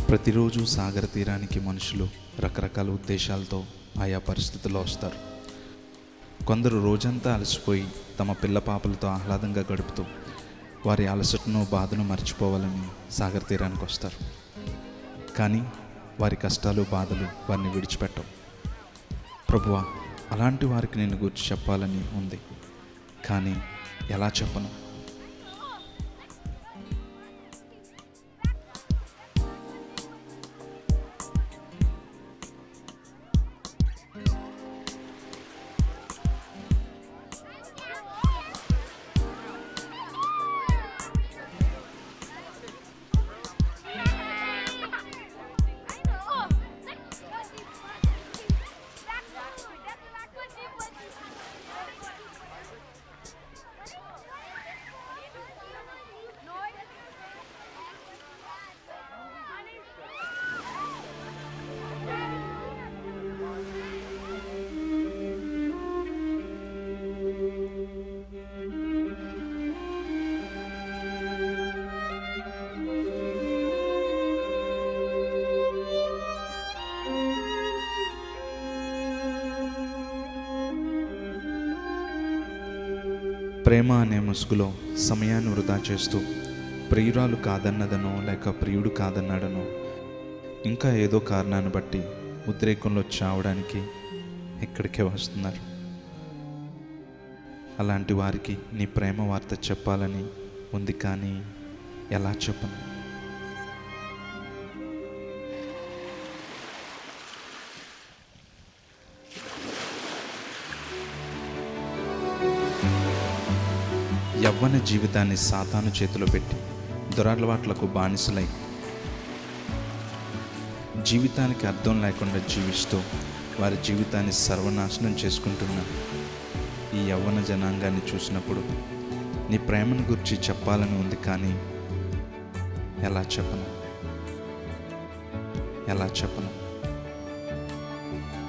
ప్రతిరోజు సాగర తీరానికి మనుషులు రకరకాల ఉద్దేశాలతో ఆయా పరిస్థితుల్లో వస్తారు. కొందరు రోజంతా అలసిపోయి తమ పిల్ల పాపలతో ఆహ్లాదంగా గడుపుతూ వారి అలసటను బాధను మర్చిపోవాలని సాగర తీరానికి వస్తారు. కానీ వారి కష్టాలు బాధలు వారిని విడిచిపెట్టవు. ప్రభువా, అలాంటి వారికి నేను గురించి చెప్పాలని ఉంది, కానీ ఎలా చెప్పను? ప్రేమ అనే ముసుగులో సమయాన్ని వృధా చేస్తూ ప్రియురాలు కాదన్నదనో లేక ప్రియుడు కాదన్నాడనో ఇంకా ఏదో కారణాన్ని బట్టి ఉద్రేకంలో చావడానికి ఇక్కడికే వస్తున్నారు. అలాంటి వారికి నీ ప్రేమ వార్త చెప్పాలని ఉంది, కానీ ఎలా చెప్పను? యవ్వన జీవితాన్ని సాతాను చేతిలో పెట్టి దురలవాట్లకు బానిసలై జీవితానికి అర్థం లేకుండా జీవిస్తూ వారి జీవితాన్ని సర్వనాశనం చేసుకుంటున్న ఈ యవ్వన జనాంగాన్ని చూసినప్పుడు నీ ప్రేమను గురించి చెప్పాలని ఉంది, కానీ ఎలా చెప్పను? ఎలా చెప్పను?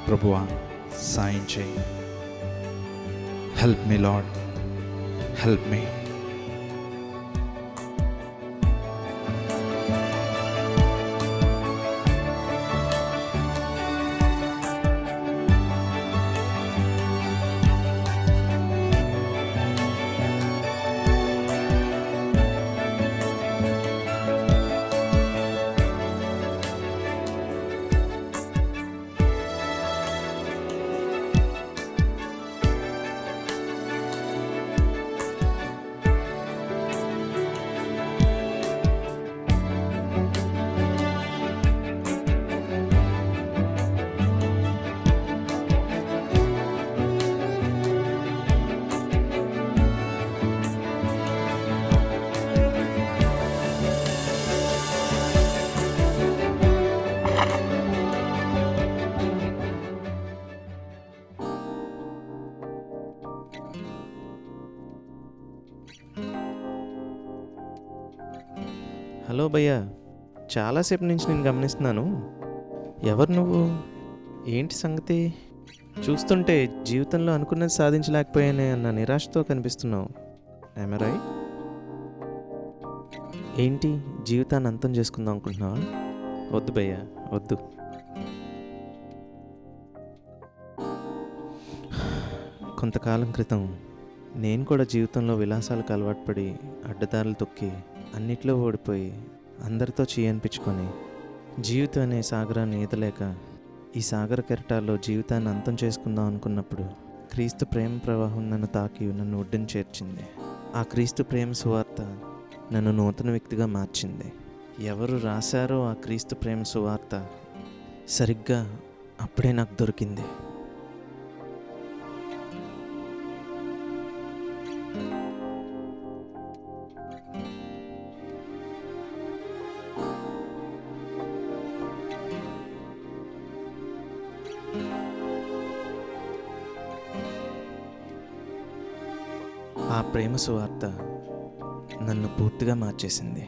ప్రభువా, సాయం చేయి. Help me lord, help me. Hello భయ్యా, చాలాసేపు నుంచి నేను గమనిస్తున్నాను. ఎవరు నువ్వు? ఏంటి సంగతి? చూస్తుంటే జీవితంలో అనుకున్నది సాధించలేకపోయానే అన్న నిరాశతో కనిపిస్తున్నావు. I'm I right? ఏంటి, జీవితాన్ని అంతం చేసుకుందాం అనుకుంటున్నావా? వద్దు భయ్యా, వద్దు. కొంతకాలం క్రితం నేను కూడా జీవితంలో విలాసాలకు అలవాటు పడి అడ్డదారులు తొక్కి అన్నిట్లో ఓడిపోయి అందరితో అనిపించుకొని జీవితం అనే సాగరాన్ని ఈదలేక ఈ సాగర కెరటాల్లో జీవితాన్ని అంతం చేసుకుందాం అనుకున్నప్పుడు క్రీస్తు ప్రేమ ప్రవాహం నన్ను తాకి నన్ను ఒడ్డుని చేర్చింది. ఆ క్రీస్తు ప్రేమ సువార్త నన్ను నూతన వ్యక్తిగా మార్చింది. ఎవరు రాశారో ఆ క్రీస్తు ప్రేమ సువార్త సరిగ్గా అప్పుడే నాకు దొరికింది. ఆ ప్రేమ సువార్త నన్ను పూర్తిగా మార్చేసింది.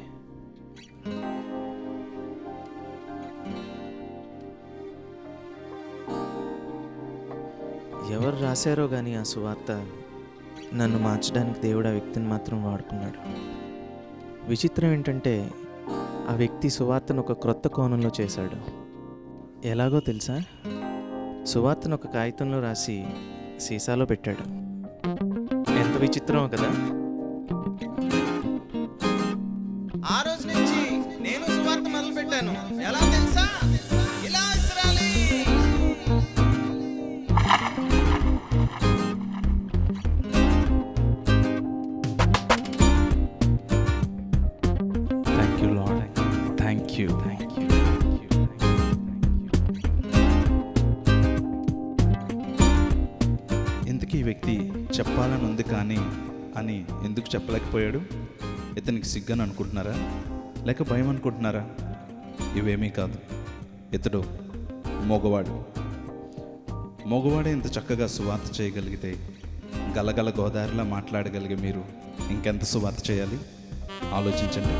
ఎవరు రాశారో కానీ ఆ సువార్త నన్ను మార్చడానికి దేవుడు ఆ వ్యక్తిని మాత్రం వాడుకున్నాడు. విచిత్రం ఏంటంటే ఆ వ్యక్తి సువార్తను ఒక క్రొత్త కోణంలో చేశాడు. ఎలాగో తెలుసా? సువార్తను ఒక కాగితంలో రాసి సీసాలో పెట్టాడు. ఎంత విచిత్రమో కదా. ఆ రోజు నుంచి నేను సువార్త మొదలు పెట్టాను. ఎలా తెలుసా? ఇలా ఇస్రాయలీ. Thank you Lord, thank you, thank you. ఇంతకీ ఈ వ్యక్తి చెప్పాలని ఉంది కానీ అని ఎందుకు చెప్పలేకపోయాడు? ఇతనికి సిగ్గని అనుకుంటున్నారా, లేక భయం అనుకుంటున్నారా? ఇవేమీ కాదు. ఇతడు మగవాడే ఇంత చక్కగా సువార్త చేయగలిగితే, గలగల గోదావరిలా మాట్లాడగలిగే మీరు ఇంకెంత సువార్త చేయాలి? ఆలోచించండి.